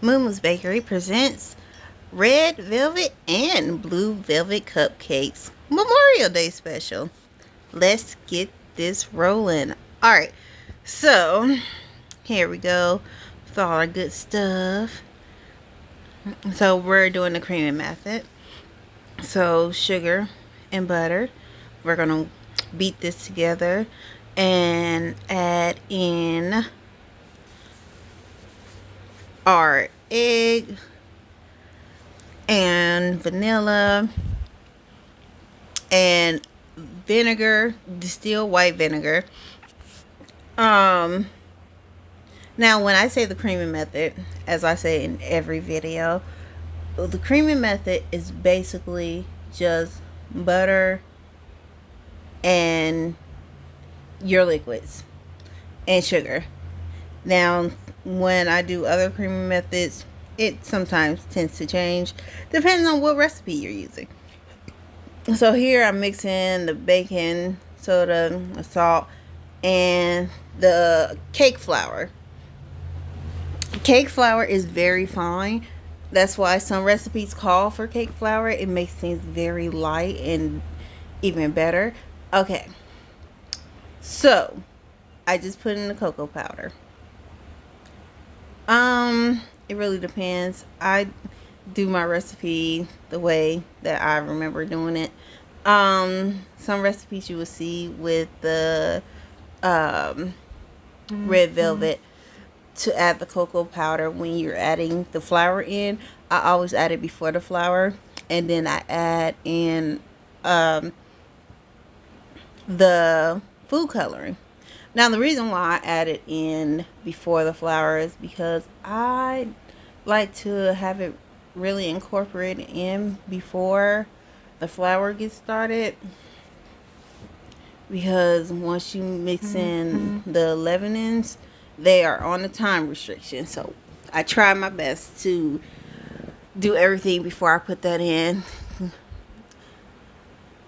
Moo-Moo's Bakery presents red velvet and blue velvet cupcakes Memorial Day special. Let's get this rolling. Alright, so here we go with all our good stuff. So we're doing the creaming method. So sugar and butter. We're going to beat this together and add in our egg and vanilla and vinegar, distilled white vinegar. Now when I say the creaming method, as I say in every video, the creaming method is basically just butter and your liquids and sugar. Now when I do other creaming methods, it sometimes tends to change depending on what recipe you're using. So here I'm mixing the baking soda, the salt, and the cake flour. Cake flour is very fine. That's why some recipes call for cake flour. It makes things very light and even better. Okay, so I just put in the cocoa powder. It really depends. I do my recipe the way that I remember doing it. Some recipes you will see with the red velvet to add the cocoa powder when you're adding the flour in. I always add it before the flour, and then I add in the food coloring. Now the reason why I add it in before the flour is because I like to have it really incorporated in before the flour gets started, because once you mix in the leavenings, they are on a time restriction. So I try my best to do everything before I put that in.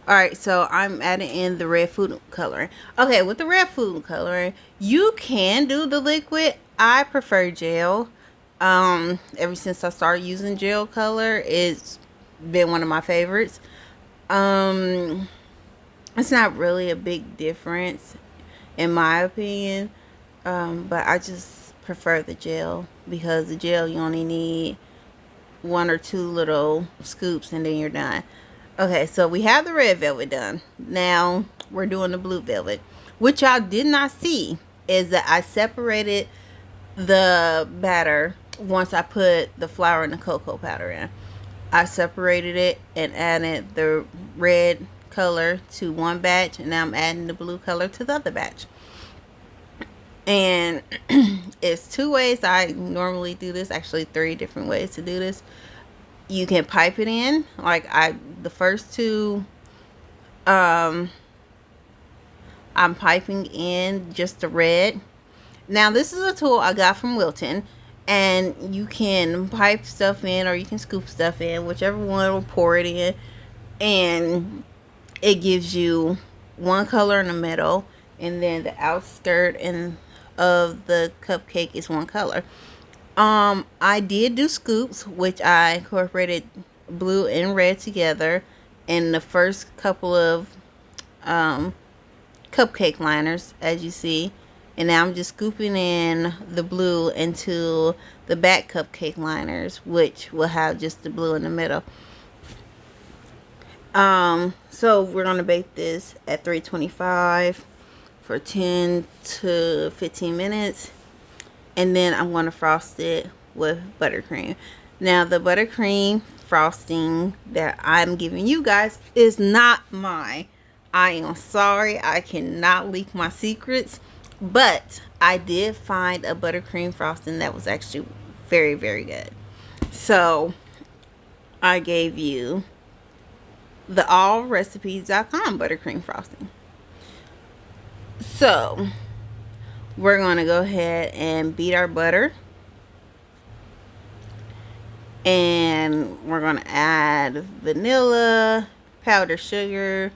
Alright, so I'm adding in the red food coloring. Okay, with the red food coloring, you can do the liquid. I prefer gel. Ever since I started using gel color, it's been one of my favorites. It's not really a big difference in my opinion, but I just prefer the gel, because the gel you only need 1 or 2 little scoops and then you're done. Okay, so we have the red velvet done. Now we're doing the blue velvet. What y'all did not see is that I separated the batter once I put the flour and the cocoa powder in. I separated it and added the red color to one batch, and now I'm adding the blue color to the other batch. And it's 2 ways I normally do this, actually 3 different ways to do this. You can pipe it in, like the first 2 I'm piping in just the red. Now this is a tool I got from Wilton, and you can pipe stuff in or you can scoop stuff in, whichever one will pour it in, and it gives you one color in the middle, and then the outskirt and of the cupcake is one color. I did do scoops, which I incorporated blue and red together in the first couple of cupcake liners, as you see. And now I'm just scooping in the blue into the back cupcake liners, which will have just the blue in the middle. So we're going to bake this at 325 for 10 to 15 minutes. And then I'm going to frost it with buttercream. Now the buttercream frosting that I'm giving you guys is not mine. I am sorry, I cannot leak my secrets. But I did find a buttercream frosting that was actually very, very good. So I gave you the allrecipes.com buttercream frosting. So we're going to go ahead and beat our butter. And we're going to add vanilla, powdered sugar,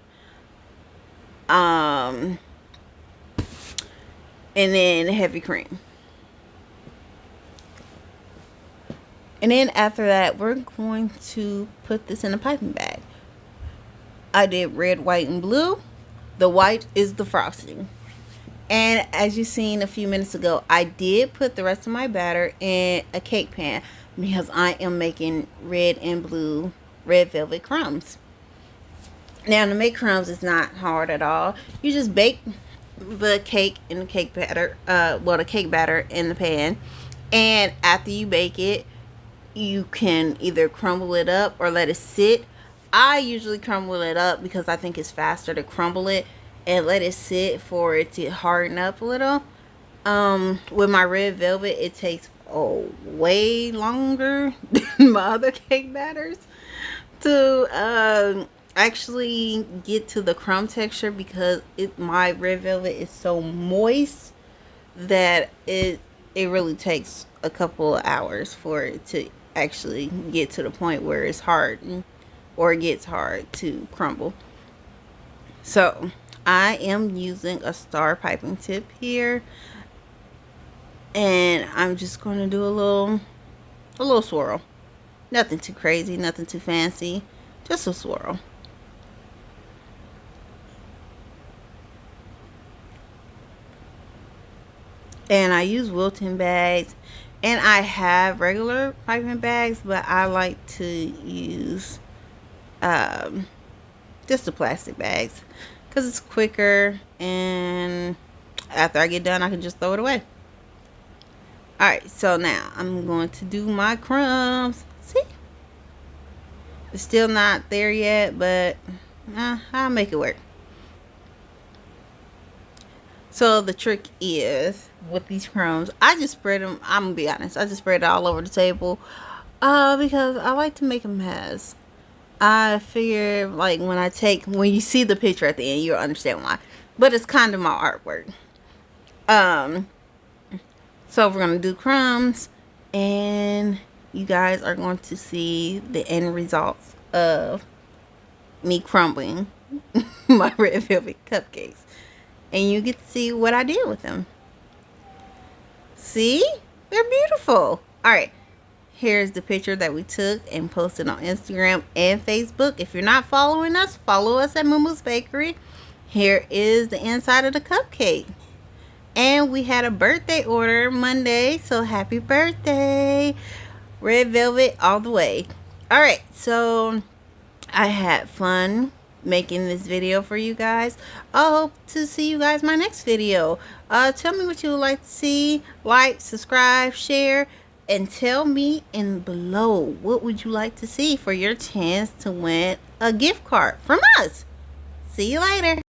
and then heavy cream. And then after that, we're going to put this in a piping bag. I did red, white, and blue. The white is the frosting. And as you seen a few minutes ago, I did put the rest of my batter in a cake pan because I am making red and blue red velvet crumbs. Now, to make crumbs is not hard at all. You just bake the cake in the cake batter, the cake batter in the pan. And after you bake it, you can either crumble it up or let it sit. I usually crumble it up because I think it's faster to crumble it and let it sit for it to harden up a little. With my red velvet, it takes way longer than my other cake batters to actually get to the crumb texture because my red velvet is so moist that it really takes a couple of hours for it to actually get to the point where it's hard or it gets hard to crumble. So I am using a star piping tip here, and I'm just going to do a little swirl. Nothing too crazy, nothing too fancy, just a swirl. And I use Wilton bags, and I have regular piping bags, but I like to use just the plastic bags because it's quicker, and after I get done I can just throw it away. Alright, so now I'm going to do my crumbs. See, it's still not there yet, but I'll make it work. So the trick is with these crumbs, I just spread them. I'm gonna be honest, I just spread it all over the table because I like to make a mess. I figure like when you see the picture at the end, you'll understand why. But it's kind of my artwork. So we're gonna do crumbs, and you guys are going to see the end results of me crumbling my red velvet cupcakes. And you get to see what I did with them. See? They're beautiful. Alright. Here's the picture that we took and posted on Instagram and Facebook. If you're not following us, follow us at Moo-Moo's Bakery. Here is the inside of the cupcake. And we had a birthday order Monday. So happy birthday. Red velvet all the way. Alright. So I had fun making this video for you guys. I hope to see you guys in my next video. Tell me what you would like to see. Like, subscribe, share, and tell me in below what would you like to see for your chance to win a gift card from us. See you later.